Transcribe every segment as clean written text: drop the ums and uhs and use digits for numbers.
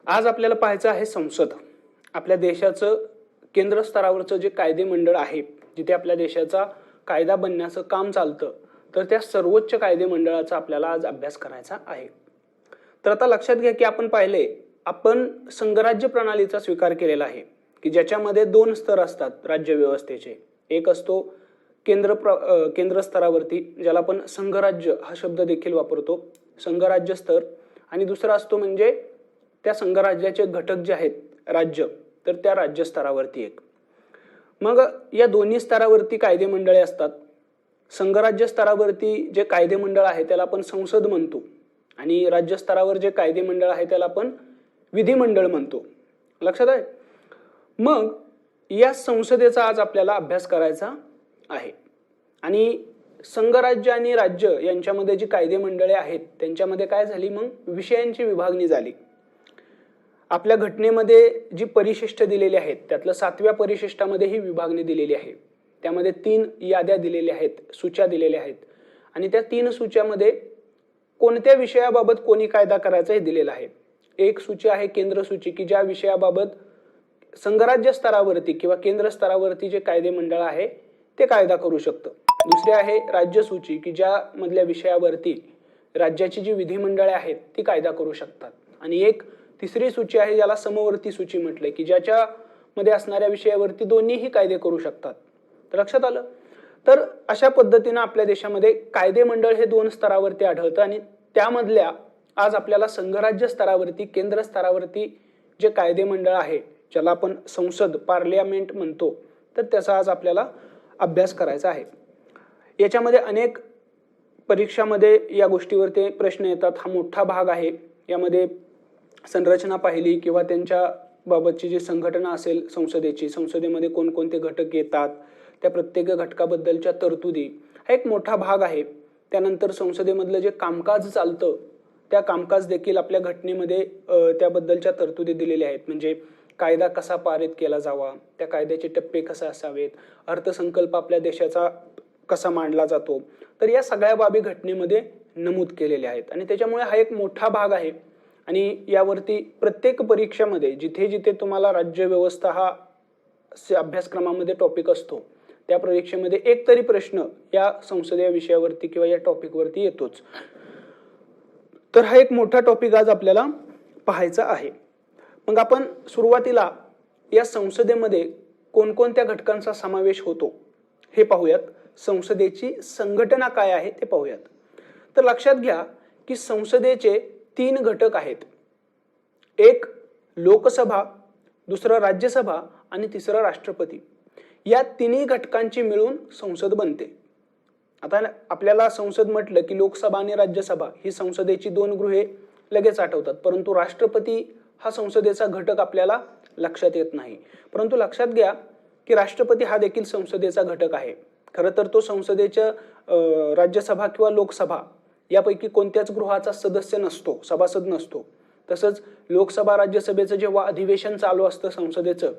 आज आपल्याला पाहायचं आहे संसद. आपल्या देशाचं केंद्र स्तरावरचं जे कायदे मंडळ आहे, जिथे आपल्या देशाचा कायदा बनण्याचं काम चालतं, तर त्या सर्वोच्च कायदे मंडळाचा आपल्याला आज अभ्यास करायचा आहे. तर आता लक्षात घ्या की आपण संघराज्य प्रणालीचा स्वीकार केलेला आहे की ज्याच्यामध्ये दोन स्तर असतात राज्य व्यवस्थेचे. एक असतो केंद्र स्तरावरती, ज्याला आपण संघराज्य हा शब्द देखील वापरतो, संघराज्य स्तर. आणि दुसरा असतो म्हणजे त्या संघराज्याचे घटक जे आहेत राज्य, तर त्या राज्य स्तरावरती एक. मग या दोन्ही स्तरावरती कायदे मंडळे असतात. संघराज्य स्तरावरती जे कायदे मंडळ आहे त्याला आपण संसद म्हणतो आणि राज्य स्तरावर जे कायदे मंडळ आहे त्याला आपण विधिमंडळ म्हणतो. लक्षात आहे. मग या संसदेचा आज आपल्याला अभ्यास करायचा आहे. आणि संघराज्य आणि राज्य यांच्यामध्ये जी कायदे मंडळे आहेत त्यांच्यामध्ये काय झाली, मग विषयांची विभागणी झाली. आपल्या घटनेमध्ये जी परिशिष्ट दिलेली आहेत त्यातलं 7व्या परिशिष्टामध्ये ही विभागणी दिलेली आहे. त्यामध्ये 3 याद्या दिलेल्या आहेत, सूच्या दिलेल्या आहेत आणि त्या 3 सूच्यामध्ये कोणत्या विषयाबाबत कोणी कायदा करायचा हे दिलेलं आहे. एक सूची आहे केंद्र सूची की ज्या विषयाबाबत संघराज्य स्तरावरती किंवा केंद्र स्तरावरती जे कायदे मंडळ आहे ते कायदा करू शकतं. दुसरी आहे राज्य सूची की ज्या मधल्या विषयावरती राज्याची जी विधिमंडळे आहेत ती कायदा करू शकतात. आणि एक तिसरी सूची आहे ज्याला समवर्ती सूची म्हटलंय की ज्याच्यामध्ये असणाऱ्या विषयावरती दोन्हीही कायदे करू शकतात. तर लक्षात आलं. तर अशा पद्धतीनं आपल्या देशामध्ये कायदे मंडळ हे 2 स्तरावरती आढळतं आणि त्यामधल्या आज आपल्याला संघराज्य स्तरावरती केंद्र स्तरावरती जे कायदे मंडळ आहे ज्याला आपण संसद पार्लियामेंट म्हणतो, तर त्याचा आज आपल्याला अभ्यास करायचा आहे. याच्यामध्ये अनेक परीक्षामध्ये या गोष्टीवरती प्रश्न येतात. हा मोठा भाग आहे. यामध्ये संरचना पाहिली किंवा त्यांच्या बाबतची जी संघटना असेल संसदेची, संसदेमध्ये कोणकोणते घटक येतात, त्या प्रत्येक घटकाबद्दलच्या तरतुदी, हा एक मोठा भाग आहे. त्यानंतर संसदेमधलं जे कामकाज चालतं त्या कामकाज देखील आपल्या घटनेमध्ये त्याबद्दलच्या तरतुदी दिलेल्या आहेत. म्हणजे कायदा कसा पारित केला जावा, त्या कायद्याचे टप्पे कसे असावेत, अर्थसंकल्प आपल्या देशाचा कसा मांडला जातो, तर या सगळ्या बाबी घटनेमध्ये नमूद केलेल्या आहेत. आणि त्याच्यामुळे हा एक मोठा भाग आहे. आणि यावरती प्रत्येक परीक्षेमध्ये जिथे जिथे तुम्हाला राज्य व्यवस्था हा अभ्यासक्रमामध्ये टॉपिक असतो त्या परीक्षेमध्ये एक तरी प्रश्न या संसदीय विषयावरती किंवा या टॉपिकवरती येतोच. तर हा एक मोठा टॉपिक आज आपल्याला पाहायचा आहे. मग आपण सुरुवातीला या संसदेमध्ये कोणकोणत्या घटकांचा समावेश होतो हे पाहूयात. संसदेची संघटना काय आहे ते पाहूयात. तर लक्षात घ्या की संसदेचे 3 घटक आहेत. एक लोकसभा, दुसरं राज्यसभा आणि तिसरं राष्ट्रपती. या तिन्ही घटकांची मिळून संसद बनते. आता आपल्याला संसद म्हटलं की लोकसभा आणि राज्यसभा ही संसदेची 2 गृहे लगेच आठवतात, परंतु राष्ट्रपती हा संसदेचा घटक आपल्याला लक्षात येत नाही. परंतु लक्षात घ्या की राष्ट्रपती हा देखील संसदेचा घटक आहे. खरं तर तो संसदेच्या राज्यसभा किंवा लोकसभा यापैकी कोणत्याच गृहाचा सदस्य नसतो, सभासद नसतो. तसंच लोकसभा राज्यसभेचं जेव्हा अधिवेशन चालू असतं संसदेचं,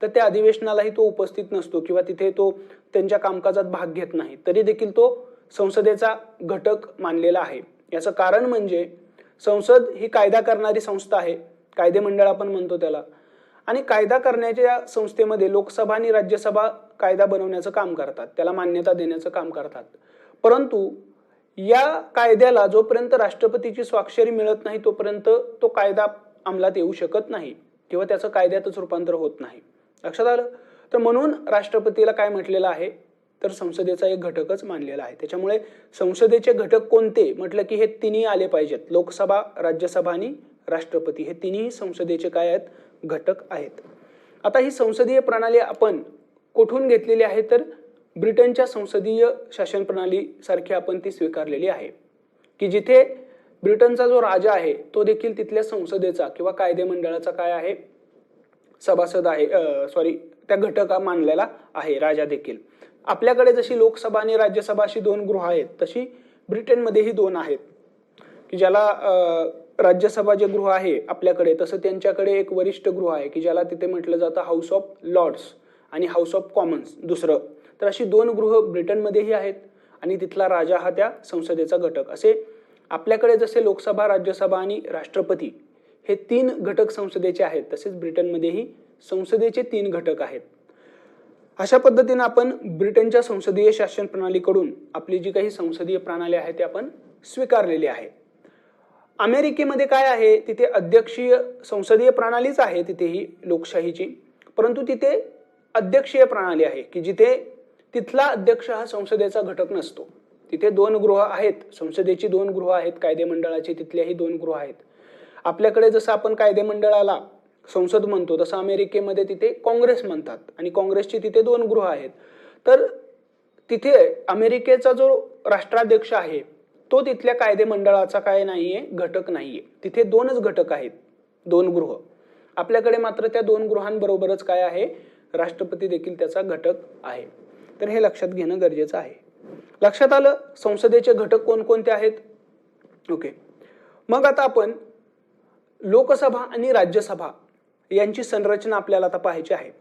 तर त्या अधिवेशनालाही तो उपस्थित नसतो किंवा तिथे तो त्यांच्या कामकाजात भाग घेत नाही, तरी देखील तो संसदेचा घटक मानलेला आहे. याचं कारण म्हणजे संसद ही कायदा करणारी संस्था आहे, कायदे मंडळ आपण म्हणतो त्याला. आणि कायदा करण्याच्या संस्थेमध्ये लोकसभा आणि राज्यसभा कायदा बनवण्याचं काम करतात, त्याला मान्यता देण्याचं काम करतात. परंतु या कायद्याला जोपर्यंत राष्ट्रपतीची स्वाक्षरी मिळत नाही तोपर्यंत तो कायदा अंमलात येऊ शकत नाही किंवा त्याचं कायद्यातच रूपांतर होत नाही. लक्षात आलं. तर म्हणून राष्ट्रपतीला काय म्हटलेलं आहे, तर संसदेचा एक घटकच मानलेला आहे. त्याच्यामुळे संसदेचे घटक कोणते म्हटलं की हे तिन्ही आले पाहिजेत. लोकसभा, राज्यसभा आणि राष्ट्रपती हे तिन्ही संसदेचे काय आहेत, घटक आहेत. आता ही संसदीय प्रणाली आपण कुठून घेतलेली आहे, तर ब्रिटनच्या संसदीय शासन प्रणाली सारखी आपण ती स्वीकारलेली आहे की जिथे ब्रिटनचा जो राजा आहे तो देखील तिथल्या संसदेचा किंवा कायदे मंडळाचा काय आहे, सभासद आहे, त्या घटका मानलेला आहे राजा देखील. आपल्याकडे जशी लोकसभा आणि राज्यसभा अशी 2 गृह आहेत, तशी ब्रिटनमध्येही 2 आहेत की ज्याला राज्यसभा जे गृह आहे आपल्याकडे, तसं त्यांच्याकडे एक वरिष्ठ गृह आहे की ज्याला तिथे म्हटलं जातं हाऊस ऑफ लॉर्ड्स आणि हाऊस ऑफ कॉमन्स दुसरं. तर अशी 2 गृह ब्रिटनमध्येही आहेत आणि तिथला राजा हा त्या संसदेचा घटक. असे आपल्याकडे जसे लोकसभा, राज्यसभा आणि राष्ट्रपती हे 3 घटक संसदेचे आहेत. तसेच ब्रिटनमध्येही संसदेचे 3 घटक आहेत. अशा पद्धतीने आपण ब्रिटनच्या संसदीय शासन प्रणालीकडून आपली जी काही संसदीय प्रणाली आहे ती आपण स्वीकारलेली आहे. अमेरिकेमध्ये काय आहे, तिथे अध्यक्षीय संसदीय प्रणालीच आहे तिथेही लोकशाहीची, परंतु तिथे अध्यक्षीय प्रणाली आहे की जिथे तिथला अध्यक्ष हा संसदेचा घटक नसतो. तिथे 2 गृह आहेत, संसदेची 2 गृह आहेत, कायदेमंडळाची तिथल्याही 2 गृह आहेत. आपल्याकडे जसं आपण कायदेमंडळाला संसद म्हणतो तसं अमेरिकेमध्ये तिथे काँग्रेस म्हणतात आणि काँग्रेसची तिथे 2 गृह आहेत. तर तिथे अमेरिकेचा जो राष्ट्राध्यक्ष आहे तो तिथल्या कायदेमंडळाचा काय नाहीये, घटक नाहीये. तिथे 2च घटक आहेत, 2 गृह. आपल्याकडे मात्र त्या 2 गृहांबरोबरच काय आहे, राष्ट्रपती देखील त्याचा घटक आहे. तर हे लक्षात घेणं गरजेचं आहे. लक्षात आलं संसदेचे घटक कोणकोणते आहेत. ओके, मग आता आपण लोकसभा आणि राज्यसभा यांची संरचना आपल्याला आता पाहायची आहे.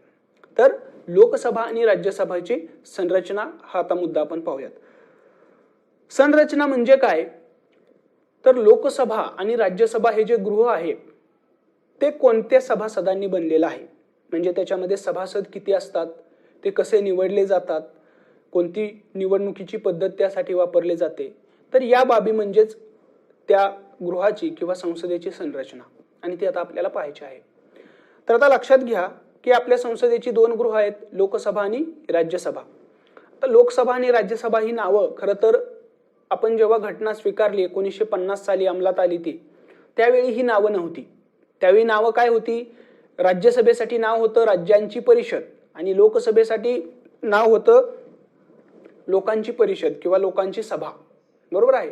तर लोकसभा आणि राज्यसभाची संरचना हा आता मुद्दा आपण पाहूयात. संरचना म्हणजे काय, तर लोकसभा आणि राज्यसभा हे जे गृह आहे ते कोणत्या सभासदांनी बनलेलं आहे, म्हणजे त्याच्यामध्ये सभासद किती असतात, ते कसे निवडले जातात, कोणती निवडणुकीची पद्धत त्यासाठी वापरली जाते. तर या बाबी म्हणजेच त्या गृहाची किंवा संसदेची संरचना आणि ती आता आपल्याला पाहायची आहे. तर आता लक्षात घ्या की आपल्या संसदेची 2 गृह आहेत, लोकसभा आणि राज्यसभा. तर लोकसभा आणि राज्यसभा ही नावं खरं तर आपण जेव्हा घटना स्वीकारली 1950 साली अंमलात आली ती, त्यावेळी ही नावं नव्हती. त्यावेळी नावं काय होती, राज्यसभेसाठी नाव होतं राज्यांची परिषद आणि लोकसभेसाठी नाव होतं लोकांची परिषद किंवा लोकांची सभा. बरोबर आहे.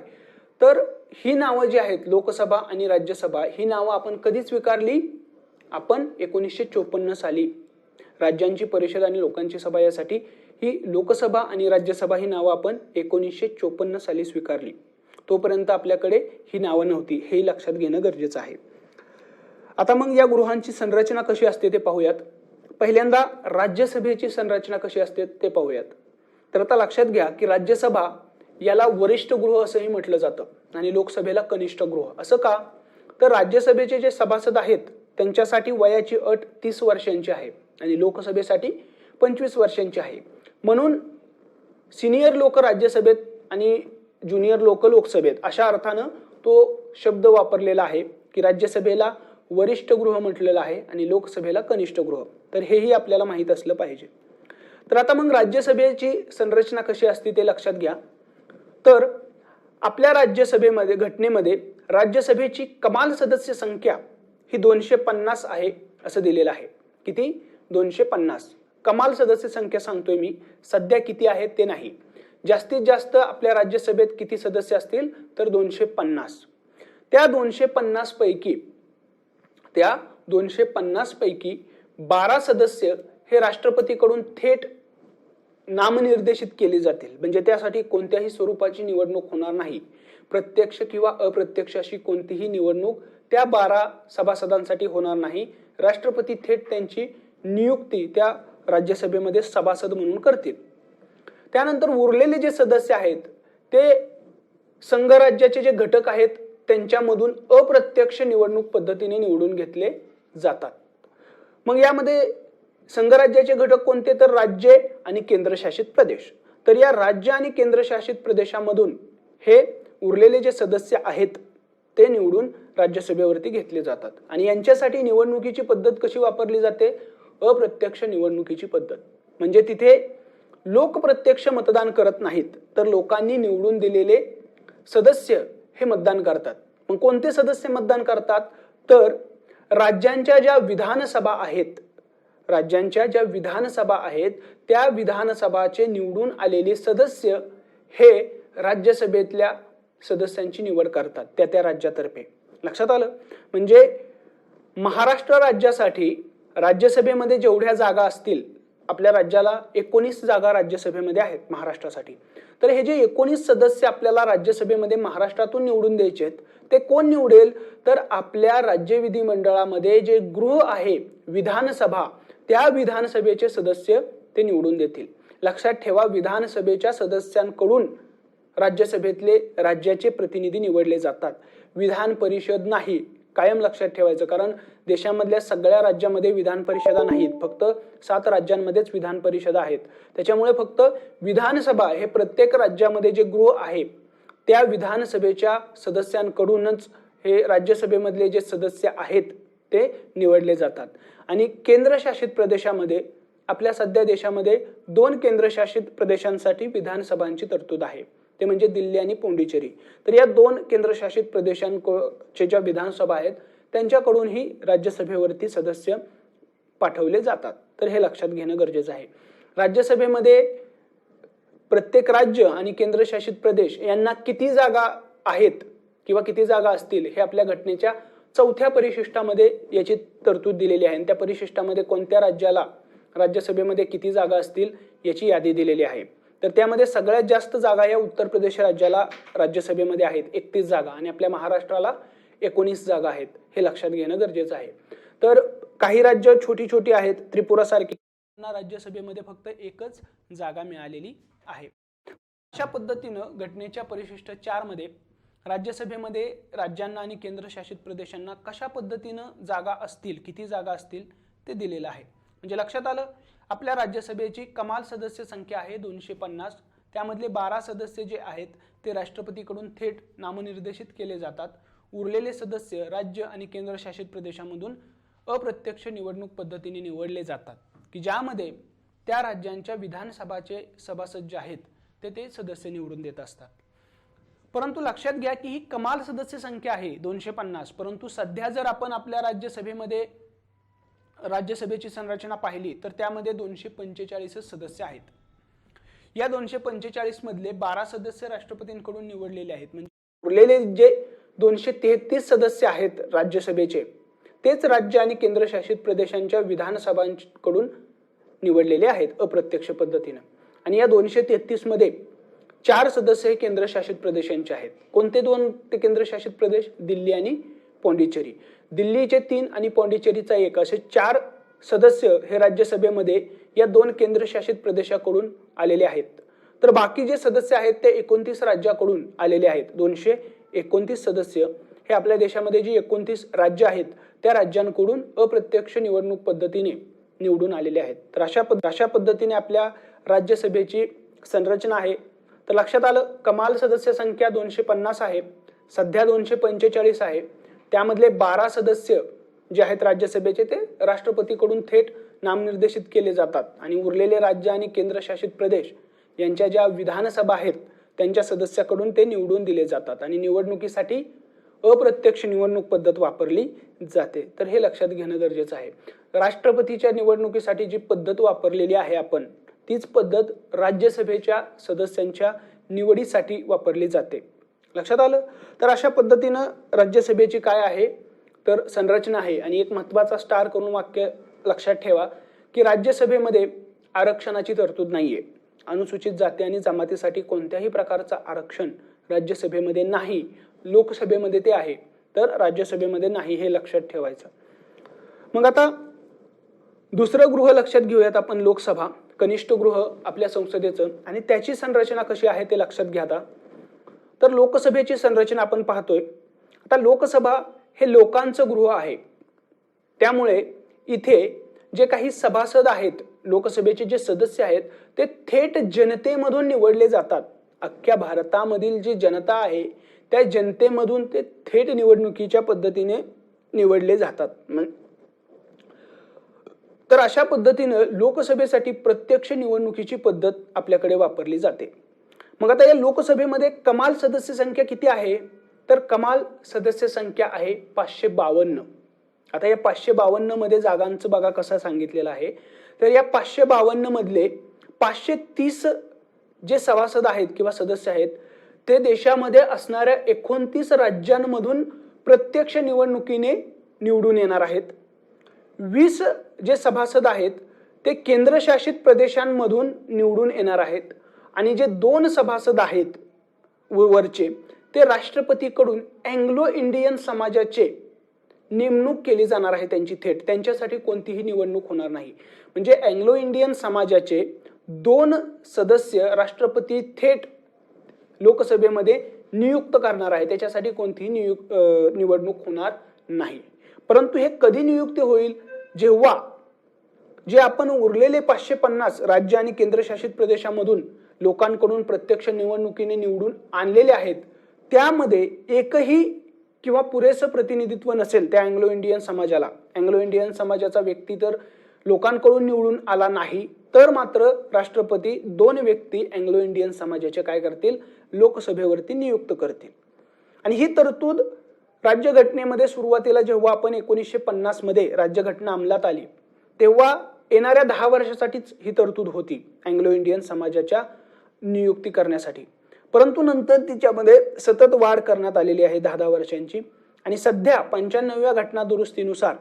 तर ही नावं जी आहेत लोकसभा आणि राज्यसभा ही नावं आपण कधी स्वीकारली, आपण 1954 साली. राज्यांची परिषद आणि लोकांची सभा यासाठी ही लोकसभा आणि राज्यसभा ही नावं आपण 1954 साली स्वीकारली. तोपर्यंत आपल्याकडे ही नावं नव्हती, हे लक्षात घेणं गरजेचं आहे. आता मग या गृहांची संरचना कशी असते ते पाहूयात. पहिल्यांदा राज्यसभेची संरचना कशी असते ते पाहूयात. तर आता लक्षात घ्या की राज्यसभा याला वरिष्ठ गृह असंही म्हटलं जातं आणि लोकसभेला कनिष्ठ गृह. असं का, तर राज्यसभेचे जे सभासद आहेत त्यांच्यासाठी वयाची अट 30 वर्षांची आहे आणि लोकसभेसाठी 25 वर्षांची आहे. म्हणून सिनियर लोक राज्यसभेत आणि ज्युनियर लोक लोकसभेत अशा अर्थानं तो शब्द वापरलेला आहे की राज्यसभेला वरिष्ठ गृह म्हटलेलं आहे आणि लोकसभेला कनिष्ठ गृह. तर हेही आपल्याला माहीत असलं पाहिजे. तर आता मग राज्यसभेची संरचना कशी असते ते लक्षात घ्या. तर आपल्या राज्यसभेमध्ये घटनेमध्ये राज्यसभेची कमाल सदस्य संख्या ही 250 आहे असं दिलेलं आहे. किती, 250. कमाल सदस्य संख्या सांगतोय मी, सध्या किती आहेत ते नाही. जास्तीत जास्त आपल्या राज्यसभेत किती सदस्य असतील तर 250. त्या 250 पैकी 12 सदस्य हे राष्ट्रपतीकडून थेट नामनिर्देशित केले जातील. म्हणजे त्यासाठी कोणत्याही स्वरूपाची निवडणूक होणार नाही. प्रत्यक्ष किंवा अप्रत्यक्ष अशी कोणतीही निवडणूक त्या 12 सभासदांसाठी होणार नाही. राष्ट्रपती थेट त्यांची नियुक्ती त्या राज्यसभेमध्ये सभासद म्हणून करतील. त्यानंतर उरलेले जे सदस्य आहेत ते संघराज्याचे जे घटक आहेत त्यांच्यामधून अप्रत्यक्ष निवडणूक पद्धतीने निवडून घेतले जातात. मग यामध्ये संघराज्याचे घटक कोणते, तर राज्ये आणि केंद्रशासित प्रदेश. तर या राज्य आणि केंद्रशासित प्रदेशामधून हे उरलेले जे सदस्य आहेत ते निवडून राज्यसभेवरती घेतले जातात आणि यांच्यासाठी निवडणुकीची पद्धत कशी वापरली जाते, अप्रत्यक्ष निवडणुकीची पद्धत. म्हणजे तिथे लोक प्रत्यक्ष मतदान करत नाहीत तर लोकांनी निवडून दिलेले सदस्य हे मतदान करतात. मग कोणते सदस्य मतदान करतात, तर राज्यांच्या ज्या विधानसभा आहेत त्या विधानसभाचे निवडून आलेले सदस्य हे राज्यसभेतल्या सदस्यांची निवड करतात त्या राज्यातर्फे. लक्षात आलं. म्हणजे महाराष्ट्र राज्यासाठी राज्यसभेमध्ये जेवढ्या जागा असतील, आपल्या राज्याला 19 जागा राज्यसभेमध्ये आहेत महाराष्ट्रासाठी. तर हे जे 19 सदस्य आपल्याला राज्यसभेमध्ये महाराष्ट्रातून निवडून द्यायचे आहेत ते कोण निवडेल, तर आपल्या राज्य विधिमंडळामध्ये जे गृह आहे विधानसभा, त्या विधानसभेचे सदस्य ते निवडून देतील. लक्षात ठेवा, विधानसभेच्या सदस्यांकडून राज्यसभेतले राज्याचे प्रतिनिधी निवडले जातात, विधान परिषद नाही. कायम लक्षात ठेवायचं, कारण देशामधल्या सगळ्या राज्यामध्ये विधान परिषदा नाहीत, फक्त 7 राज्यांमध्येच विधान परिषदा आहेत. त्याच्यामुळे फक्त विधानसभा हे प्रत्येक राज्यामध्ये जे गृह आहे त्या विधानसभेच्या सदस्यांकडूनच हे राज्यसभेमधले जे सदस्य आहेत ते निवडले जातात. आणि केंद्रशासित प्रदेशामध्ये आपल्या सध्या देशामध्ये 2 केंद्रशासित प्रदेशांसाठी विधानसभांची तरतूद आहे, ते म्हणजे दिल्ली आणि पोंडिचेरी. तर या 2 केंद्रशासित प्रदेशांचे ज्या विधानसभा आहेत त्यांच्याकडूनही राज्यसभेवरती सदस्य पाठवले जातात. तर हे लक्षात घेणं गरजेचं आहे. राज्यसभेमध्ये प्रत्येक राज्य आणि केंद्रशासित प्रदेश यांना किती जागा आहेत किंवा किती जागा असतील हे आपल्या घटनेच्या 4थ्या परिशिष्टामध्ये याची तरतूद दिलेली आहे. आणि त्या परिशिष्टामध्ये कोणत्या राज्याला राज्यसभेमध्ये किती जागा असतील याची यादी दिलेली आहे. तर त्यामध्ये सगळ्यात जास्त जागा या उत्तर प्रदेश राज्याला राज्यसभेमध्ये आहेत, 31 जागा, आणि आपल्या महाराष्ट्राला 19 जागा आहेत. हे लक्षात घेणं गरजेचं आहे. तर काही राज्य छोटी छोटी आहेत, त्रिपुरा सारखी, त्यांना राज्यसभेमध्ये फक्त 1च जागा मिळालेली आहे. अशा पद्धतीनं घटनेच्या परिशिष्ट 4 मध्ये राज्यसभेमध्ये राज्यांना आणि केंद्रशासित प्रदेशांना कशा पद्धतीनं जागा असतील, किती जागा असतील ते दिलेलं आहे. म्हणजे लक्षात आलं, आपल्या राज्यसभेची कमाल सदस्य संख्या आहे 250. त्यामधले 12 सदस्य जे आहेत ते राष्ट्रपतीकडून थेट नामनिर्देशित केले जातात. उरलेले सदस्य राज्य आणि केंद्रशासित प्रदेशांमधून अप्रत्यक्ष निवडणूक पद्धतीने निवडले जातात, की ज्यामध्ये त्या राज्यांच्या विधानसभाचे सभासद जे आहेत ते सदस्य निवडून देत असतात. परंतु लक्षात घ्या की ही कमाल सदस्य संख्या आहे 250, परंतु सध्या जर आपण आपल्या राज्यसभेची संरचना पाहिली तर त्यामध्ये 245 सदस्य आहेत. या 245 मधले 12 सदस्य राष्ट्रपतींकडून निवडलेले आहेत. म्हणजे उरलेले जे 233 सदस्य आहेत राज्यसभेचे तेच राज्य आणि केंद्रशासित प्रदेशांच्या विधानसभांकडून निवडलेले आहेत अप्रत्यक्ष पद्धतीने. आणि या 233 मध्ये 4 सदस्य हे केंद्रशासित प्रदेशांचे आहेत. कोणते 2 ते केंद्रशासित प्रदेश? दिल्ली आणि पॉंडिचेरी. दिल्लीचे 3 आणि पॉंडिचेरीचा 1 असे 4 सदस्य हे राज्यसभेमध्ये या 2 केंद्रशासित प्रदेशाकडून आलेले आहेत. तर बाकी जे सदस्य आहेत ते 29 राज्याकडून आलेले आहेत. 229 सदस्य हे आपल्या देशामध्ये जी 29 राज्य आहेत त्या राज्यांकडून अप्रत्यक्ष निवडणूक पद्धतीने निवडून आलेले आहेत. तर अशा पद्धतीने आपल्या राज्यसभेची संरचना आहे. तर लक्षात आलं, कमाल सदस्य संख्या 250 आहे, सध्या 245 आहे. त्यामधले 12 सदस्य जे आहेत राज्यसभेचे ते राष्ट्रपतीकडून थेट नामनिर्देशित केले जातात आणि उरलेले राज्य आणि केंद्रशासित प्रदेश यांच्या ज्या विधानसभा आहेत त्यांच्या सदस्याकडून ते निवडून दिले जातात आणि निवडणुकीसाठी अप्रत्यक्ष निवडणूक पद्धत वापरली जाते. तर हे लक्षात घेणं गरजेचं आहे. राष्ट्रपतीच्या निवडणुकीसाठी जी पद्धत वापरलेली आहे आपण तीच पद्धत राज्यसभेच्या सदस्यांच्या निवडीसाठी वापरली जाते. लक्षात आलं. तर अशा पद्धतीनं राज्यसभेची काय आहे तर संरचना आहे. आणि एक महत्त्वाचा स्टार करून वाक्य लक्षात ठेवा की राज्यसभेमध्ये आरक्षणाची तरतूद नाहीये. अनुसूचित जाती आणि जमातीसाठी कोणत्याही प्रकारचं आरक्षण राज्यसभेमध्ये नाही. लोकसभेमध्ये ते आहे, तर राज्यसभेमध्ये नाही, हे लक्षात ठेवायचं. मग आता दुसरं गृह लक्षात घेऊयात आपण, लोकसभा, कनिष्ठ गृह आपल्या संसदेचं, आणि त्याची संरचना कशी आहे ते लक्षात घ्या. आता तर लोकसभेची संरचना आपण पाहतोय. आता लोकसभा हे लोकांचं गृह आहे, त्यामुळे इथे जे काही सभासद आहेत, लोकसभेचे जे सदस्य आहेत ते थेट जनतेमधून निवडले जातात. अख्ख्या भारतामधील जी जनता आहे त्या जनतेमधून ते थेट निवडणुकीच्या पद्धतीने निवडले जातात. तर अशा पद्धतीनं लोकसभेसाठी प्रत्यक्ष निवडणुकीची पद्धत आपल्याकडे वापरली जाते. मग आता या लोकसभेमध्ये कमाल सदस्य संख्या किती आहे तर कमाल सदस्य संख्या आहे 552. आता या 552 मध्ये जागांचं बघा कसं सांगितलेलं आहे. तर या 552 मधले 530 जे सभासद आहेत किंवा सदस्य आहेत ते देशामध्ये असणाऱ्या 29 राज्यांमधून प्रत्यक्ष निवडणुकीने निवडून येणार आहेत. 20 जे सभासद आहेत ते केंद्रशासित प्रदेशांमधून निवडून येणार आहेत. आणि जे 2 सभासद आहेत वरचे ते राष्ट्रपतीकडून अँग्लो इंडियन समाजाचे नेमणूक केली जाणार आहे त्यांची थेट. त्यांच्यासाठी कोणतीही निवडणूक होणार नाही. म्हणजे अँग्लो इंडियन समाजाचे 2 सदस्य राष्ट्रपती थेट लोकसभेमध्ये नियुक्त करणार आहे, त्याच्यासाठी कोणतीही निवडणूक होणार नाही. परंतु हे कधी नियुक्ती होईल, जेव्हा जे आपण उरलेले 550 राज्य आणि केंद्रशासित प्रदेशामधून लोकांकडून प्रत्यक्ष निवडणुकीने निवडून आणलेले आहेत, त्यामध्ये एकही किंवा पुरेसं प्रतिनिधित्व नसेल त्या अँग्लो इंडियन समाजाला, अँग्लो इंडियन समाजाचा व्यक्ती तर लोकांकडून निवडून आला नाही, तर मात्र राष्ट्रपती 2 व्यक्ती अँग्लो इंडियन समाजाचे काय करतील, लोकसभेवरती नियुक्त करतील. आणि ही तरतूद राज्यघटनेमध्ये सुरुवातीला जेव्हा आपण 1950 मध्ये राज्यघटना अंमलात आली, तेव्हा येणाऱ्या 10 वर्षासाठीच ही तरतूद होती अँग्लो इंडियन समाजाच्या नियुक्ती करण्यासाठी. परंतु नंतर तिच्यामध्ये सतत वाढ करण्यात आलेली आहे 10-10 वर्षांची. आणि सध्या 95व्या घटना दुरुस्तीनुसार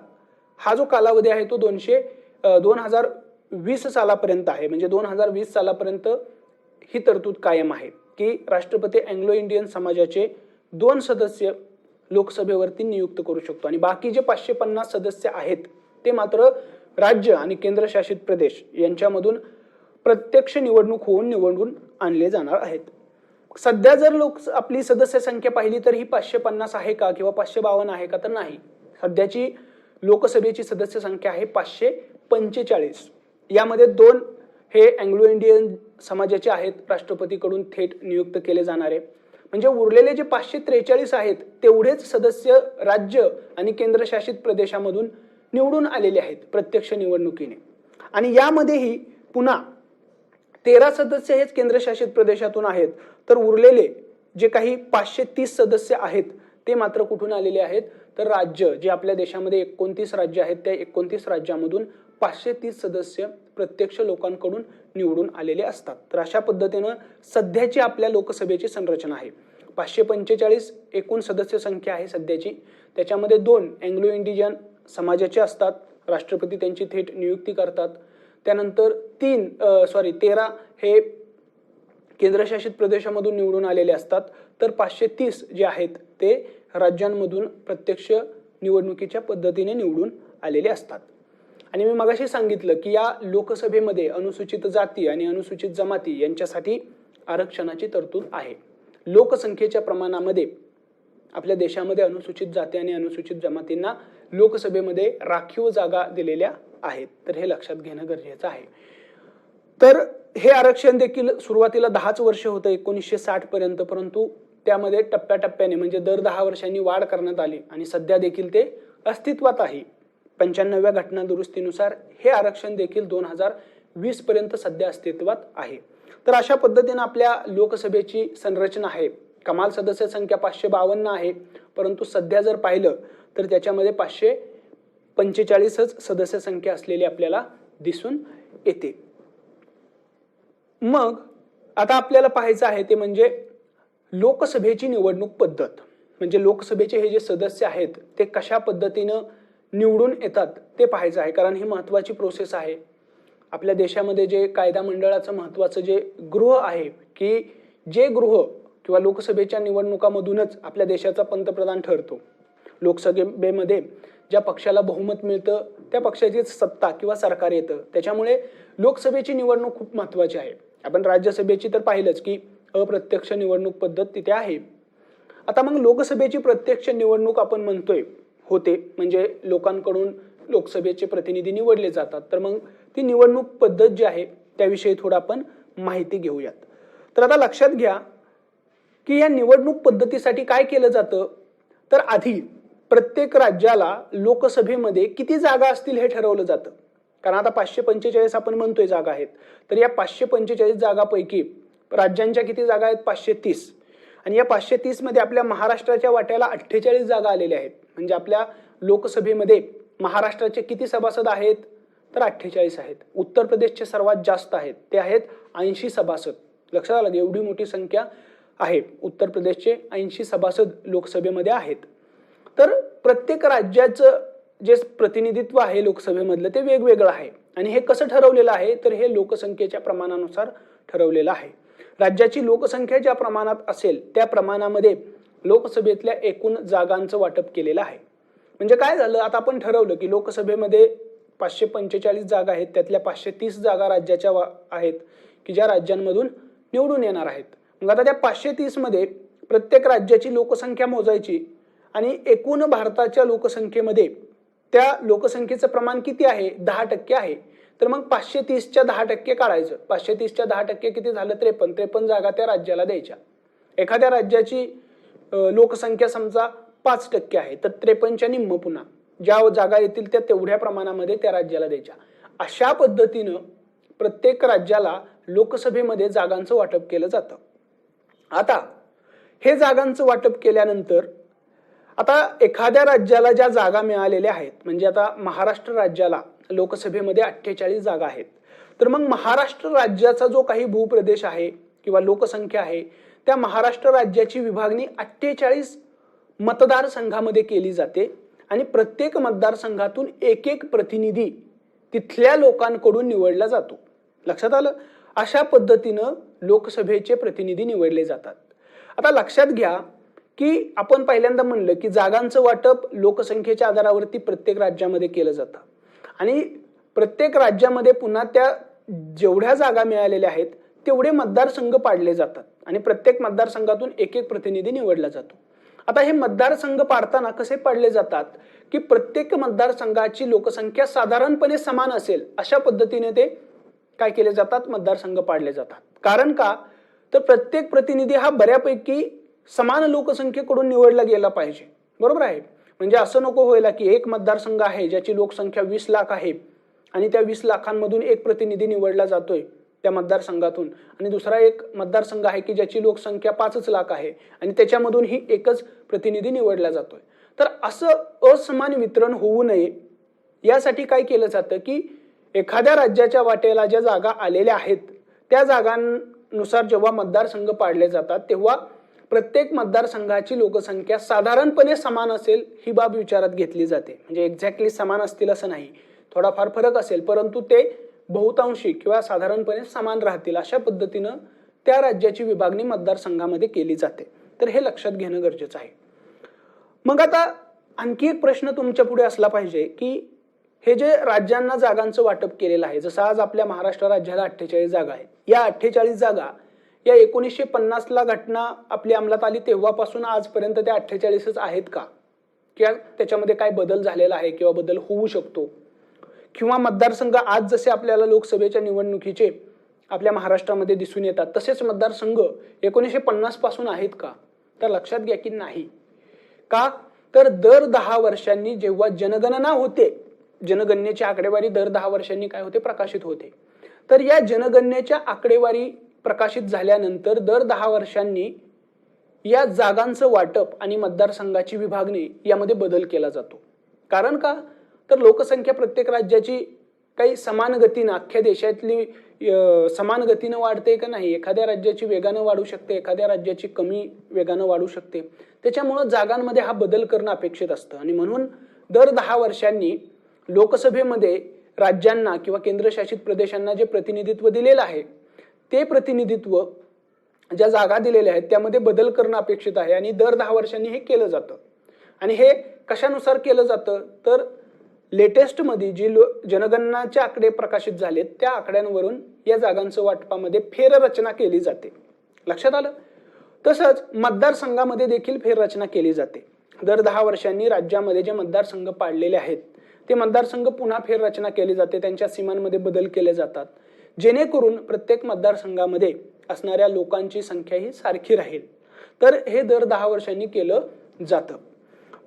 हा जो कालावधी आहे तो 2020 सालापर्यंत आहे. म्हणजे 2020 सालापर्यंत ही तरतूद कायम आहे की राष्ट्रपती अँग्लो इंडियन समाजाचे 2 सदस्य लोकसभेवरती नियुक्त करू शकतो आणि बाकी जे 550 सदस्य आहेत ते मात्र राज्य आणि केंद्रशासित प्रदेश यांच्यामधून प्रत्यक्ष निवडणूक होऊन निवडून आणले जाणार आहेत. सध्या जर आपली सदस्य संख्या पाहिली तर ही 550 आहे का किंवा 552 आहे का, तर नाही. सध्याची लोकसभेची सदस्य संख्या आहे 545. यामध्ये 2 हे अँग्लो इंडियन समाजाचे आहेत, राष्ट्रपतीकडून थेट नियुक्त केले जाणारे. म्हणजे उरलेले जे 543 आहेत तेवढेच सदस्य राज्य आणि केंद्रशासित प्रदेशामधून निवडून आलेले आहेत प्रत्यक्ष निवडणुकीने. आणि यामध्येही पुन्हा 13 सदस्य हेच केंद्रशासित प्रदेशातून आहेत, तर उरलेले जे काही 530 सदस्य आहेत ते मात्र कुठून आलेले आहेत, तर राज्य, जे आपल्या देशामध्ये 29 राज्य आहेत त्या 29 राज्यामधून 530 सदस्य प्रत्यक्ष लोकांकडून निवडून आलेले असतात. तर अशा पद्धतीनं सध्याची आपल्या लोकसभेची संरचना आहे. 545 एकूण सदस्य संख्या आहे सध्याची. त्याच्यामध्ये 2 अँग्लो इंडियन समाजाचे असतात, राष्ट्रपती त्यांची थेट नियुक्ती करतात. त्यानंतर 13 हे केंद्रशासित प्रदेशामधून निवडून आलेले असतात, तर 530 जे आहेत ते राज्यांमधून प्रत्यक्ष निवडणुकीच्या पद्धतीने निवडून आलेले असतात. आणि मी मगाशी सांगितलं की या लोकसभेमध्ये अनुसूचित जाती आणि अनुसूचित जमाती यांच्यासाठी आरक्षणाची तरतूद आहे. लोकसंख्येच्या प्रमाणामध्ये आपल्या देशामध्ये अनुसूचित जाती आणि अनुसूचित जमातींना लोकसभेमध्ये राखीव जागा दिलेल्या आहेत, तर हे लक्षात घेणं गरजेचं आहे. तर हे आरक्षण देखील सुरुवातीला 10च वर्ष होतं 1960 पर्यंत, परंतु त्यामध्ये टप्प्याटप्प्याने म्हणजे दर 10 वर्षांनी वाढ करण्यात आली आणि सध्या देखील ते अस्तित्वात आहे. 95व्या घटना दुरुस्तीनुसार हे आरक्षण देखील 2020 पर्यंत सध्या अस्तित्वात आहे. तर अशा पद्धतीने आपल्या लोकसभेची संरचना आहे. कमाल सदस्य संख्या 552 आहे, परंतु सध्या जर पाहिलं तर त्याच्यामध्ये 545च सदस्य संख्या असलेली आपल्याला दिसून येते. मग आता आपल्याला पाहायचं आहे ते म्हणजे लोकसभेची निवडणूक पद्धत. म्हणजे लोकसभेचे हे जे सदस्य आहेत ते कशा पद्धतीनं निवडून येतात ते पाहायचं आहे, कारण ही महत्त्वाची प्रोसेस आहे. आपल्या देशामध्ये जे कायदा मंडळाचं महत्त्वाचं जे गृह आहे की जे गृह किंवा लोकसभेच्या निवडणुकामधूनच आपल्या देशाचा पंतप्रधान ठरतो. लोकसभेमध्ये ज्या पक्षाला बहुमत मिळतं त्या पक्षाचीच सत्ता किंवा सरकार येतं. त्याच्यामुळे लोकसभेची निवडणूक खूप महत्त्वाची आहे. आपण राज्यसभेची तर पाहिलंच की अप्रत्यक्ष निवडणूक पद्धत तिथे आहे. आता मग लोकसभेची प्रत्यक्ष निवडणूक आपण म्हणतोय होते, म्हणजे लोकांकडून लोकसभेचे प्रतिनिधी निवडले जातात. तर मग ती निवडणूक पद्धत जी आहे त्याविषयी थोडं आपण माहिती घेऊयात. तर आता लक्षात घ्या की या निवडणूक पद्धतीसाठी काय केलं जातं, तर आधी प्रत्येक राज्याला लोकसभेमध्ये किती जागा असतील हे ठरवलं जातं. कारण आता 545 आपण म्हणतोय जागा आहेत, तर या 545 जागापैकी राज्यांच्या किती जागा आहेत, 530. आणि या 530 मध्ये आपल्या महाराष्ट्राच्या वाट्याला 48 जागा आलेल्या आहेत. म्हणजे आपल्या लोकसभेमध्ये महाराष्ट्राचे किती सभासद आहेत, तर 48 आहेत. उत्तर प्रदेशचे सर्वात जास्त आहेत, ते आहेत 80 सभासद. लक्षात आलं, एवढी मोठी संख्या आहे. उत्तर प्रदेशचे 80 सभासद लोकसभेमध्ये आहेत. तर प्रत्येक राज्याचं जे प्रतिनिधित्व आहे लोकसभेमधलं ते वेगवेगळं आहे. आणि हे कसं ठरवलेलं आहे, तर हे लोकसंख्येच्या प्रमाणानुसार ठरवलेलं आहे. राज्याची लोकसंख्या ज्या प्रमाणात असेल त्या प्रमाणामध्ये लोकसभेतल्या एकूण जागांचं वाटप केलेलं आहे. म्हणजे काय झालं, आता आपण ठरवलं की लोकसभेमध्ये 545 जागा आहेत, त्यातल्या 530 जागा राज्याच्या आहेत की ज्या राज्यांमधून निवडून येणार आहेत. मग आता त्या 530 मध्ये प्रत्येक राज्याची लोकसंख्या मोजायची आणि एकूण भारताच्या लोकसंख्येमध्ये त्या लोकसंख्येचं प्रमाण किती आहे? 10% आहे. तर मग 530च्या 10% काढायचं. 530च्या 10% किती झालं? 53 जागा त्या राज्याला द्यायच्या. एखाद्या राज्याची लोकसंख्या समजा 5% आहे, तर 53च्या निम्म पुन्हा ज्या जागा येतील त्या तेवढ्या प्रमाणामध्ये त्या राज्याला द्यायच्या. अशा पद्धतीनं प्रत्येक राज्याला लोकसभेमध्ये जागांचं वाटप केलं जातं. आता हे जागांचं वाटप केल्यानंतर आता एखाद्या राज्याला ज्या जागा मिळालेल्या आहेत, म्हणजे आता महाराष्ट्र राज्याला लोकसभेमध्ये 48 जागा आहेत, तर मग महाराष्ट्र राज्याचा जो काही भूप्रदेश आहे किंवा लोकसंख्या आहे, त्या महाराष्ट्र राज्याची विभागणी 48 मतदारसंघामध्ये केली जाते आणि प्रत्येक मतदारसंघातून एक एक प्रतिनिधी तिथल्या लोकांकडून निवडला जातो. लक्षात आलं? अशा पद्धतीनं लोकसभेचे प्रतिनिधी निवडले जातात. आता लक्षात घ्या की आपण पहिल्यांदा म्हणलं की जागांचं वाटप लोकसंख्येच्या आधारावरती प्रत्येक राज्यामध्ये केलं जातं आणि प्रत्येक राज्यामध्ये पुन्हा त्या जेवढ्या जागा मिळालेल्या आहेत तेवढे मतदारसंघ पाडले जातात आणि प्रत्येक मतदारसंघातून एक एक प्रतिनिधी निवडला जातो. आता हे मतदारसंघ पाडताना कसे पाडले जातात की प्रत्येक मतदारसंघाची लोकसंख्या साधारणपणे समान असेल अशा पद्धतीने ते काय केले जातात? मतदारसंघ पाडले जातात. कारण का? तर प्रत्येक प्रतिनिधी हा बऱ्यापैकी समान लोकसंख्येकडून निवडला गेला पाहिजे. बरोबर आहे? म्हणजे असं नको व्हायला की एक मतदारसंघ आहे ज्याची लोकसंख्या 20 लाख आहे आणि त्या 20 लाखांमधून एक प्रतिनिधी निवडला जातोय त्या मतदारसंघातून आणि दुसरा एक मतदारसंघ आहे की ज्याची लोकसंख्या 5 लाख आहे आणि त्याच्यामधून ही एकच प्रतिनिधी निवडला जातोय. तर असं असमान वितरण होऊ नये यासाठी काय केलं जातं की एखाद्या राज्याच्या वाटेला ज्या जागा आलेल्या आहेत त्या जागांनुसार जेव्हा मतदारसंघ पाडले जातात तेव्हा प्रत्येक मतदारसंघाची लोकसंख्या साधारणपणे समान असेल ही बाब विचारात घेतली जाते. म्हणजे एक्झॅक्टली समान असतील असं नाही, थोडाफार फरक असेल, परंतु ते बहुतांशी किंवा साधारणपणे समान राहतील अशा पद्धतीनं त्या राज्याची विभागणी मतदारसंघामध्ये केली जाते. तर हे लक्षात घेणं गरजेचं आहे. मग आता आणखी एक प्रश्न तुमच्या पुढे असला पाहिजे की हे जे राज्यांना जागांचं वाटप केलेलं आहे, जसं आज आपल्या महाराष्ट्र राज्याला 48 जागा आहेत, या 48 जागा या 1950ला घटना आपली अंमलात आली तेव्हापासून आजपर्यंत त्या 48च आहेत का? किंवा त्याच्यामध्ये काय बदल झालेला आहे किंवा बदल होऊ शकतो? किंवा मतदारसंघ आज जसे आपल्याला लोकसभेच्या निवडणुकीचे आपल्या महाराष्ट्रामध्ये दिसून येतात तसेच मतदारसंघ 1950 पासून आहेत का? तर लक्षात घ्या की नाही. का? तर दर 10 वर्षांनी जेव्हा जनगणना होते, जनगणनेची आकडेवारी दर 10 वर्षांनी काय होते? प्रकाशित होते. तर या जनगणनेच्या आकडेवारी प्रकाशित झाल्यानंतर दर 10 वर्षांनी या जागांचं वाटप आणि मतदारसंघाची विभागणी यामध्ये बदल केला जातो. कारण का? तर लोकसंख्या प्रत्येक राज्याची काही समान गतीनं अख्ख्या देशातली समान गतीनं वाढते का नाही? एखाद्या राज्याची वेगानं वाढू शकते, एखाद्या राज्याची कमी वेगानं वाढू शकते. त्याच्यामुळं जागांमध्ये हा बदल करणं अपेक्षित असतं आणि म्हणून दर 10 वर्षांनी लोकसभेमध्ये राज्यांना किंवा केंद्रशासित प्रदेशांना जे प्रतिनिधित्व दिलेलं आहे ते प्रतिनिधित्व ज्या जागा दिलेल्या आहेत त्यामध्ये बदल करणं अपेक्षित आहे आणि दर 10 वर्षांनी हे केलं जातं. आणि हे कशानुसार केलं जातं? तर लेटेस्ट मध्ये जी जनगणनाचे आकडे प्रकाशित झालेत त्या आकड्यांवरून या जागांचं वाटपामध्ये फेररचना केली जाते. लक्षात आलं? तसंच मतदारसंघामध्ये देखील फेररचना केली जाते. दर 10 वर्षांनी राज्यामध्ये जे मतदारसंघ पाडलेले आहेत ते मतदारसंघ पुन्हा फेररचना केली जाते, त्यांच्या सीमांमध्ये बदल केले जातात जेणेकरून प्रत्येक मतदारसंघामध्ये असणाऱ्या लोकांची संख्या ही सारखी राहील. तर हे दर 10 वर्षांनी केलं जातं.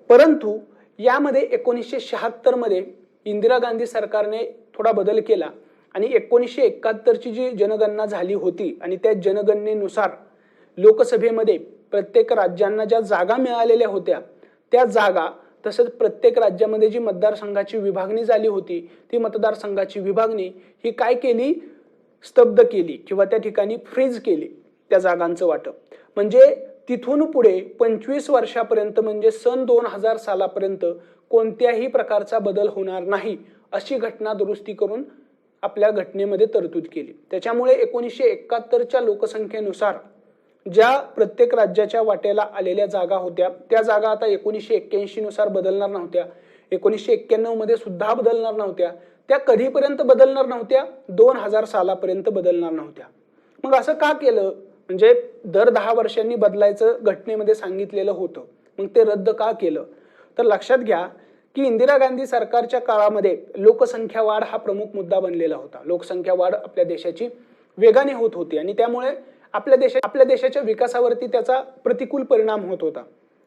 परंतु यामध्ये 1976 मध्ये इंदिरा गांधी सरकारने थोडा बदल केला आणि 1971ची जी जनगणना झाली होती आणि त्या जनगणनेनुसार लोकसभेमध्ये प्रत्येक राज्यांना ज्या जागा मिळालेल्या होत्या त्या जागा तसंच प्रत्येक राज्यामध्ये जी मतदारसंघाची विभागणी झाली होती ती मतदारसंघाची विभागणी ही काय केली? स्तब्ध केली किंवा त्या ठिकाणी फ्रीज केली त्या जागांचं वाटप. म्हणजे तिथून पुढे 25 वर्षापर्यंत म्हणजे सन 2000 सालापर्यंत कोणत्याही प्रकारचा बदल होणार नाही अशी घटना दुरुस्ती करून आपल्या घटनेमध्ये तरतूद केली. त्याच्यामुळे 1971च्या लोकसंख्येनुसार ज्या प्रत्येक राज्याच्या वाटेला आलेल्या जागा होत्या त्या जागा आता 1981 नुसार बदलणार नव्हत्या, 1991 मध्ये सुद्धा बदलणार नव्हत्या, त्या कधीपर्यंत बदलणार नव्हत्या? 2000 सालापर्यंत बदलणार नव्हत्या. मग असं का केलं? म्हणजे दर 10 वर्षांनी बदलायचं घटनेमध्ये सांगितलेलं होतं. मग ते रद्द का केलं? तर लक्षात घ्या की इंदिरा गांधी सरकारच्या काळामध्ये लोकसंख्या वाढ हा प्रमुख मुद्दा बनलेला होता. लोकसंख्या वाढ आपल्या देशाची वेगाने होत होती आणि त्यामुळे आपल्या देशाच्या विकासावरती त्याचा प्रतिकूल परिणाम होत होता.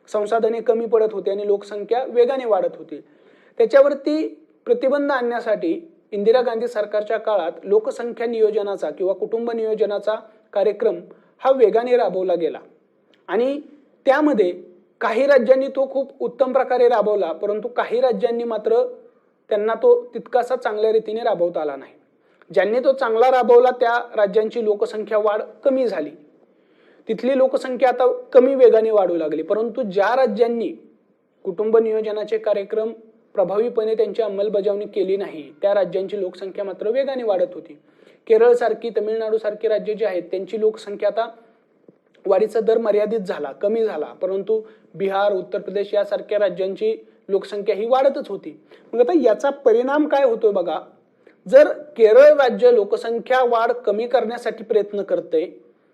संसाधने कमी पडत होती आणि लोकसंख्या वेगाने वाढत होती. त्याच्यावरती प्रतिबंध आणण्यासाठी इंदिरा गांधी सरकारच्या काळात लोकसंख्या नियोजनाचा किंवा कुटुंब नियोजनाचा कार्यक्रम हा वेगाने राबवला गेला आणि त्यामध्ये काही राज्यांनी तो खूप उत्तम प्रकारे राबवला, परंतु काही राज्यांनी मात्र त्यांना तो तितकासा चांगल्या रीतीने राबवता आला नाही. ज्यांनी तो चांगला राबवला त्या राज्यांची लोकसंख्या वाढ कमी झाली, तिथली लोकसंख्या आता कमी वेगाने वाढू लागली. परंतु ज्या राज्यांनी कुटुंब नियोजनाचे कार्यक्रम प्रभावीपणे त्यांची अंमलबजावणी केली नाही त्या राज्यांची लोकसंख्या मात्र वेगाने वाढत होती. केरळ सारखी, तमिळनाडू सारखी राज्ये जी आहेत त्यांची लोकसंख्या आता वाढीचा दर मर्यादित झाला, कमी झाला, परंतु बिहार, उत्तर प्रदेश यासारख्या राज्यांची लोकसंख्या ही वाढतच होती. मग आता याचा परिणाम काय होतोय बघा. जर केरळ राज्य लोकसंख्या वाढ कमी करण्यासाठी प्रयत्न करते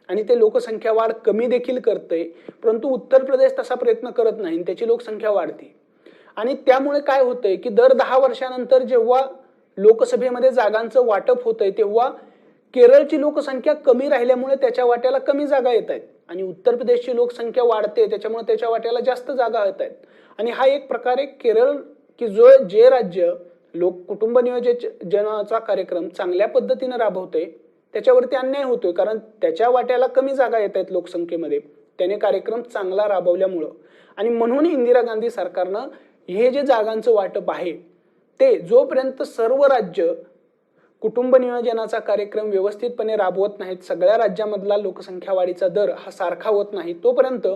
आणि ते लोकसंख्या वाढ कमी देखील करते, परंतु उत्तर प्रदेश तसा प्रयत्न करत नाही, त्याची लोकसंख्या वाढते आणि त्यामुळे काय होतंय की दर 10 वर्षानंतर जेव्हा लोकसभेमध्ये जागांचं वाटप होतंय तेव्हा केरळची लोकसंख्या कमी राहिल्यामुळे त्याच्या वाट्याला कमी जागा येत आहेत आणि उत्तर प्रदेशची लोकसंख्या वाढते त्याच्यामुळे त्याच्या वाट्याला जास्त जागा येत आहेत. आणि हा एक प्रकारे केरळ की जे राज्य कुटुंब नियोजनाचा कार्यक्रम चांगल्या पद्धतीने राबवतोय त्याच्यावरती अन्याय होतोय, कारण त्याच्या वाट्याला कमी जागा येत आहेत लोकसंख्येमध्ये, त्याने कार्यक्रम चांगला राबवल्यामुळं. आणि म्हणून इंदिरा गांधी सरकारनं हे जे जागांचं वाटप आहे ते जोपर्यंत सर्व राज्य कुटुंब नियोजनाचा कार्यक्रम व्यवस्थितपणे राबवत नाहीत, सगळ्या राज्यामधला लोकसंख्या वाढीचा दर हा सारखा होत नाही तोपर्यंत,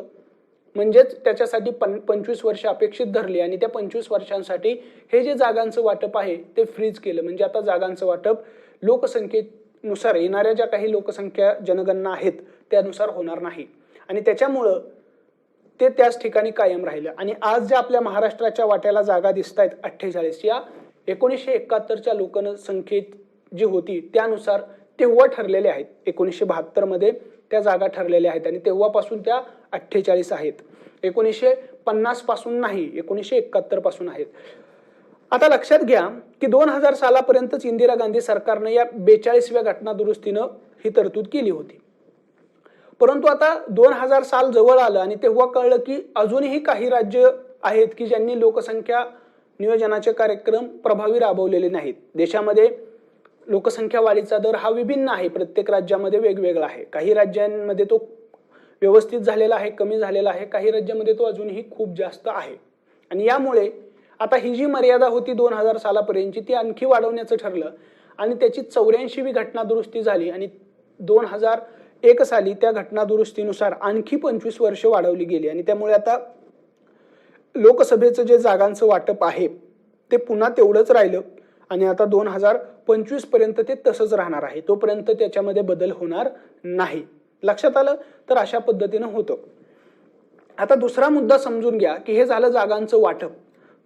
म्हणजेच त्याच्यासाठी 25 वर्ष अपेक्षित धरली आणि त्या 25 वर्षांसाठी हे जे जागांचं वाटप आहे ते फ्रीज केलं. म्हणजे आता जागांचं वाटप लोकसंख्येनुसार येणाऱ्या ज्या काही लोकसंख्या जनगणना आहेत त्यानुसार होणार नाही आणि त्याच्यामुळं ते त्याच ठिकाणी कायम राहिलं. आणि आज ज्या आपल्या महाराष्ट्राच्या वाट्याला जागा दिसत आहेत 48, या 1971च्या लोकसंख्येत जी होती त्यानुसार तेव्हा ठरलेल्या आहेत. 1972 मध्ये त्या जागा ठरलेल्या आहेत आणि तेव्हापासून त्या 48 आहेत. 1950 पासून नाही, 1971 पासून आहेत. आता लक्षात घ्या की 2000 सालापर्यंतच इंदिरा गांधी सरकारने या 42व्या घटना दुरुस्तीनं ही तरतूद केली होती. परंतु आता 2000 साल जवळ आलं आणि तेव्हा कळलं की अजूनही काही राज्य आहेत की ज्यांनी लोकसंख्या नियोजनाचे कार्यक्रम प्रभावी राबवलेले नाहीत. देशामध्ये लोकसंख्या वाढीचा दर हा विभिन्न आहे, प्रत्येक राज्यामध्ये वेगवेगळा आहे. काही राज्यांमध्ये तो व्यवस्थित झालेला आहे, कमी झालेला आहे, काही राज्यामध्ये तो अजूनही खूप जास्त आहे. आणि यामुळे आता ही जी मर्यादा होती 2000 सालापर्यंतची ती आणखी वाढवण्याचं ठरलं आणि त्याची 84वी घटना दुरुस्ती झाली आणि 2001 साली त्या घटना दुरुस्तीनुसार आणखी 25 वर्ष वाढवली गेली आणि त्यामुळे आता लोकसभेचं जे जागांचं वाटप आहे ते पुन्हा तेवढंच राहिलं आणि आता 2025 पर्यंत ते तसंच राहणार आहे, तोपर्यंत त्याच्यामध्ये बदल होणार नाही. लक्षात आलं? तर अशा पद्धतीनं होतं. आता दुसरा मुद्दा समजून घ्या की हे झालं जागांचं वाटप.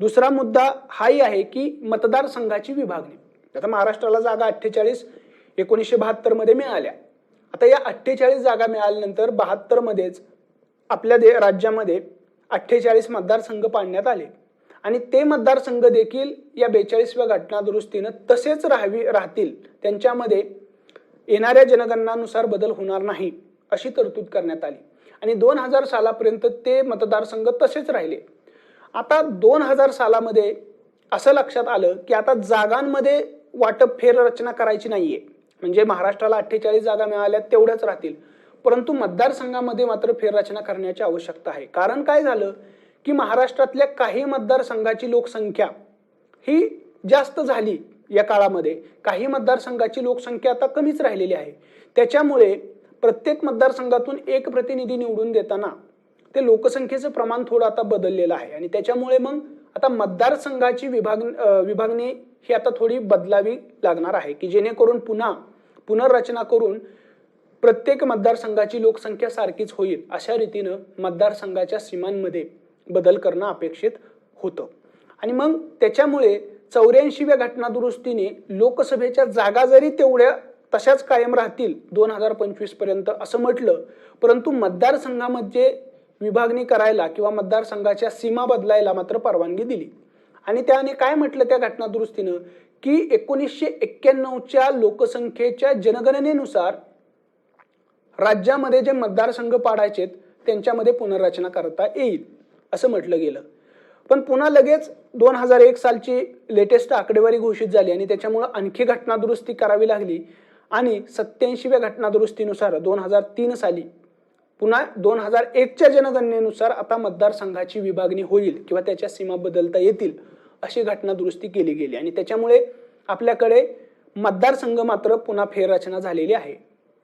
दुसरा मुद्दा हाही आहे की मतदारसंघाची विभागणी. आता महाराष्ट्राला जागा 48 1972 मध्ये मिळाल्या. आता या 48 जागा मिळाल्यानंतर 72 मध्येच आपल्या राज्यामध्ये 48 मतदारसंघ पाडण्यात आले आणि ते मतदारसंघ देखील या 42व्या घटना दुरुस्तीनं तसेच राहतील, त्यांच्यामध्ये येणाऱ्या जनगणनानुसार बदल होणार नाही अशी तरतूद करण्यात आली आणि 2000 सालापर्यंत ते मतदारसंघ तसेच राहिले. आता 2000 सालामध्ये असं लक्षात आलं की आता जागांमध्ये वाटप फेररचना करायची नाहीये, म्हणजे महाराष्ट्राला 48 जागा मिळाल्या तेवढ्याच राहतील, परंतु मतदारसंघामध्ये मात्र फेररचना करण्याची आवश्यकता आहे. कारण काय झालं की महाराष्ट्रातल्या काही मतदारसंघाची लोकसंख्या ही जास्त झाली या काळामध्ये, काही मतदारसंघाची लोकसंख्या आता कमीच राहिलेली आहे. त्याच्यामुळे प्रत्येक मतदारसंघातून एक प्रतिनिधी निवडून देताना ते लोकसंख्येचं प्रमाण थोडं आता बदललेलं आहे आणि त्याच्यामुळे मग आता मतदारसंघाची विभागणी ही आता थोडी बदलावी लागणार आहे की जेणेकरून पुनर्रचना करून प्रत्येक मतदारसंघाची लोकसंख्या सारखीच होईल अशा रीतीनं मतदारसंघाच्या सीमांमध्ये बदल करणं अपेक्षित होतं. आणि मग त्याच्यामुळे 84व्या घटना दुरुस्तीने लोकसभेच्या जागा जरी तेवढ्या तशाच कायम राहतील 2025 पर्यंत असं म्हटलं, परंतु मतदारसंघामध्ये विभागणी करायला किंवा मतदारसंघाच्या सीमा बदलायला मात्र परवानगी दिली. आणि त्याने काय म्हटलं त्या घटना दुरुस्तीनं की 1991च्या लोकसंख्येच्या जनगणनेनुसार राज्यामध्ये जे मतदारसंघ पाडायचे त्यांच्यामध्ये पुनर्रचना करता येईल असं म्हटलं गेलं. पण पुन्हा लगेच 2001 सालची लेटेस्ट आकडेवारी घोषित झाली आणि त्याच्यामुळे आणखी घटना दुरुस्ती करावी लागली आणि 87व्या घटना दुरुस्तीनुसार 2003 साली पुन्हा 2001च्या जनगणनेनुसार आता मतदारसंघाची विभागणी होईल किंवा त्याच्या सीमा बदलता येतील अशी घटना दुरुस्ती केली गेली आणि त्याच्यामुळे आपल्याकडे मतदारसंघ मात्र पुन्हा फेररचना झालेली आहे.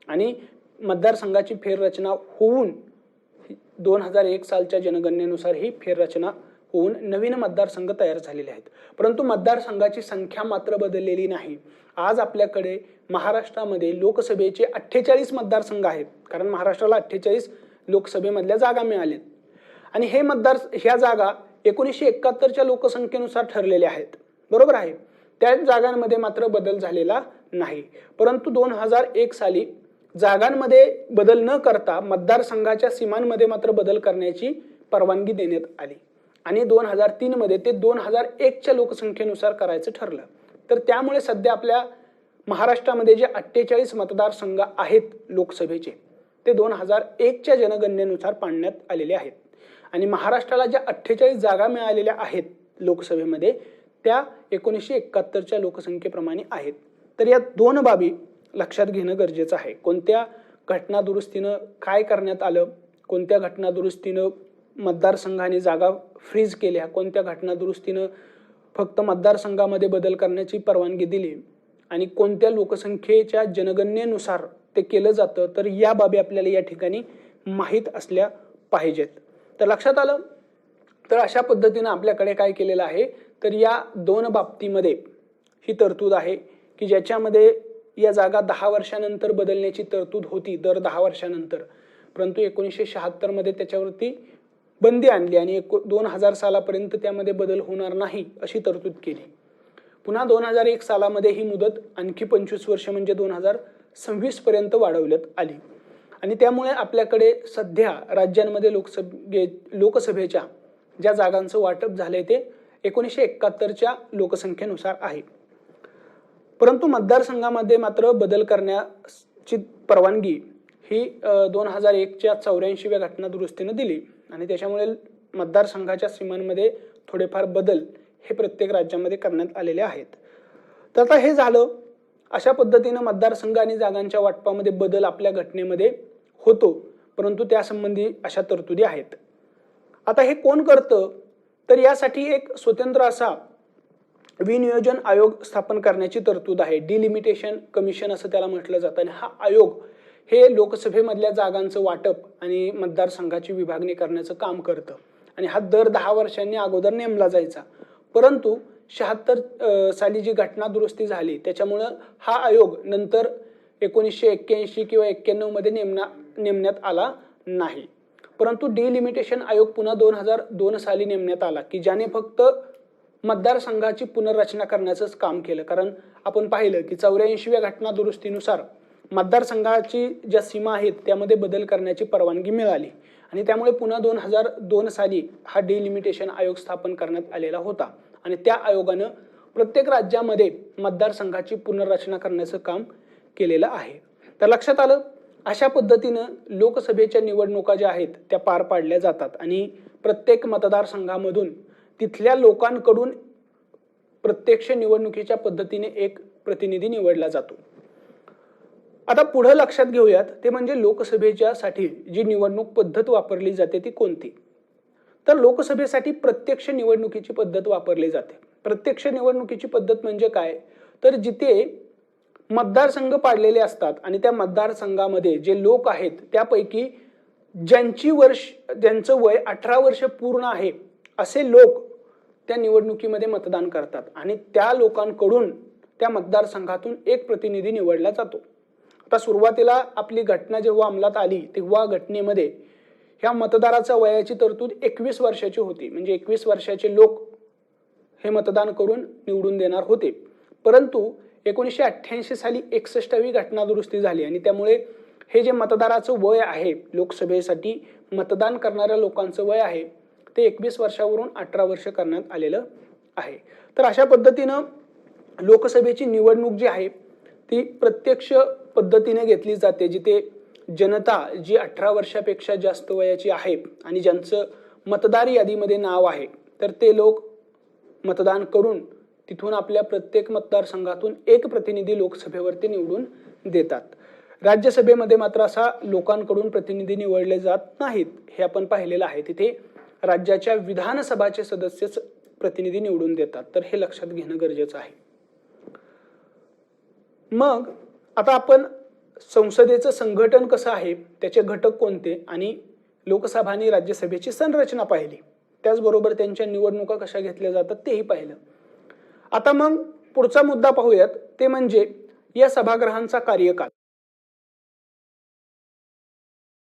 आणि मतदारसंघाची फेररचना होऊन 2001 सालच्या जनगणनेनुसार ही फेररचना होऊन नवीन मतदारसंघ तयार झालेले आहेत. परंतु मतदारसंघाची संख्या मात्र बदललेली नाही. आज आपल्याकडे महाराष्ट्रामध्ये लोकसभेचे 48 मतदारसंघ आहेत, कारण महाराष्ट्राला 48 लोकसभेमधल्या जागा मिळाल्या आणि ह्या जागा 1971च्या लोकसंख्येनुसार ठरलेल्या आहेत. बरोबर आहे. त्या जागांमध्ये मात्र बदल झालेला नाही. परंतु 2001 साली जागांमध्ये बदल न करता मतदारसंघाच्या सीमांमध्ये मात्र बदल करण्याची परवानगी देण्यात आली आणि 2003 मध्ये ते 2001च्या लोकसंख्येनुसार करायचं ठरलं. तर त्यामुळे सध्या आपल्या महाराष्ट्रामध्ये जे 48 मतदारसंघ आहेत लोकसभेचे ते 2001च्या जनगणनेनुसार पाडण्यात आलेले आहेत आणि महाराष्ट्राला ज्या 48 जागा मिळालेल्या आहेत लोकसभेमध्ये त्या 1971च्या लोकसंख्येप्रमाणे आहेत. तर या दोन बाबी लक्षात घेणं गरजेचं आहे. कोणत्या घटना दुरुस्तीनं काय करण्यात आलं, कोणत्या घटना दुरुस्तीनं मतदारसंघाने जागा फ्रीज केल्या, कोणत्या घटना दुरुस्तीनं फक्त मतदारसंघामध्ये बदल करण्याची परवानगी दिली आणि कोणत्या लोकसंख्येच्या जनगणनेनुसार ते केलं जातं, तर या बाबी आपल्याला या ठिकाणी माहीत असल्या पाहिजेत. तर लक्षात आलं. तर अशा पद्धतीनं आपल्याकडे काय केलेलं आहे, तर या दोन बाबतीमध्ये ही तरतूद आहे की ज्याच्यामध्ये या जागा 10 वर्षानंतर बदलण्याची तरतूद होती दर 10 वर्षानंतर, परंतु 1976 मध्ये त्याच्यावरती बंदी आणली आणि 2000 सालापर्यंत त्यामध्ये बदल होणार नाही अशी तरतूद केली. पुन्हा 2001 सालामध्ये ही मुदत आणखी 25 वर्ष म्हणजे 2026 पर्यंत वाढवण्यात आली आणि त्यामुळे आपल्याकडे सध्या राज्यांमध्ये लोकसभेच्या ज्या जागांचं वाटप झालंय ते 1971च्या लोकसंख्येनुसार आहे. परंतु मतदारसंघामध्ये मात्र बदल करण्याची परवानगी ही 2001च्या 84व्या घटना दुरुस्तीनं दिली आणि त्याच्यामुळे मतदारसंघाच्या सीमांमध्ये थोडेफार बदल हे प्रत्येक राज्यामध्ये करण्यात आलेले आहेत. तर आता हे झालं. अशा पद्धतीनं मतदारसंघ आणि जागांच्या वाटपामध्ये बदल आपल्या घटनेमध्ये होतो, परंतु त्यासंबंधी अशा तरतुदी आहेत. आता हे कोण करतं, तर यासाठी एक स्वतंत्र असा विनियोजन आयोग स्थापन करण्याची तरतूद आहे. डिलिमिटेशन कमिशन असं त्याला म्हटलं जातं आणि हा आयोग हे लोकसभेमधल्या जागांचं वाटप आणि मतदारसंघाची विभागणी करण्याचं काम करतं आणि हा दर 10 वर्षांनी अगोदर नेमला जायचा. परंतु 76 साली जी घटना दुरुस्ती झाली त्याच्यामुळं हा आयोग नंतर 1981 किंवा 91 मध्ये नेमण्यात आला नाही. परंतु डिलिमिटेशन आयोग पुन्हा 2002 साली नेमण्यात आला की ज्याने फक्त मतदारसंघाची पुनर्रचना करण्याचंच काम केलं. कारण आपण पाहिलं की 84व्या घटना दुरुस्तीनुसार मतदारसंघाची ज्या सीमा आहेत त्यामध्ये बदल करण्याची परवानगी मिळाली आणि त्यामुळे पुन्हा 2002 साली हा डिलिमिटेशन आयोग स्थापन करण्यात आलेला होता आणि त्या आयोगानं प्रत्येक राज्यामध्ये मतदारसंघाची पुनर्रचना करण्याचं काम केलेलं आहे. तर लक्षात आलं. अशा पद्धतीनं लोकसभेच्या निवडणुका ज्या आहेत त्या पार पाडल्या जातात आणि प्रत्येक मतदारसंघामधून तिथल्या लोकांकडून प्रत्यक्ष निवडणुकीच्या पद्धतीने एक प्रतिनिधी निवडला जातो. आता पुढे लक्षात घेऊयात ते म्हणजे लोकसभेच्या साठी जी निवडणूक पद्धत वापरली जाते ती कोणती. तर लोकसभेसाठी प्रत्यक्ष निवडणुकीची पद्धत वापरली जाते. प्रत्यक्ष निवडणुकीची पद्धत म्हणजे काय, तर जिथे मतदारसंघ पाडलेले असतात आणि त्या मतदारसंघामध्ये जे लोक आहेत त्यापैकी ज्यांचं वय 18 वर्ष पूर्ण आहे असे लोक त्या निवडणुकीमध्ये मतदान करतात आणि त्या लोकांकडून त्या मतदारसंघातून एक प्रतिनिधी निवडला जातो. आता सुरुवातीला आपली घटना जेव्हा अंमलात आली तेव्हा घटनेमध्ये ह्या मतदाराच्या वयाची तरतूद 21 वर्षाची होती, म्हणजे 21 वर्षाचे लोक हे मतदान करून निवडून देणार होते. परंतु 1988 साली 61वी घटना दुरुस्ती झाली आणि त्यामुळे हे जे मतदाराचं वय आहे, लोकसभेसाठी मतदान करणाऱ्या लोकांचं वय आहे ते 21 वर्षावरून 18 वर्ष करण्यात आलेलं आहे. तर अशा पद्धतीनं लोकसभेची निवडणूक जी आहे ती प्रत्यक्ष पद्धतीने घेतली जाते, जिथे जनता जी 18 वर्षापेक्षा जास्त वयाची आहे आणि ज्यांचं मतदार यादीमध्ये नाव आहे तर ते लोक मतदान करून तिथून आपल्या प्रत्येक मतदारसंघातून एक प्रतिनिधी लोकसभेवरती निवडून देतात. राज्यसभेमध्ये मात्र असा लोकांकडून प्रतिनिधी निवडले जात नाहीत, हे आपण पाहिलेलं आहे. तिथे राज्याच्या विधानसभाचे सदस्यच प्रतिनिधी निवडून देतात. तर हे लक्षात घेणं गरजेचं आहे. मग आता आपण संसदेचं संघटन कसं आहे, त्याचे घटक कोणते आणि लोकसभा आणि राज्यसभेची संरचना पाहिली, त्याचबरोबर त्यांच्या निवडणुका कशा घेतल्या जातात तेही पाहिलं. आता मग पुढचा मुद्दा पाहूयात, ते म्हणजे या सभागृहांचा कार्यकाल.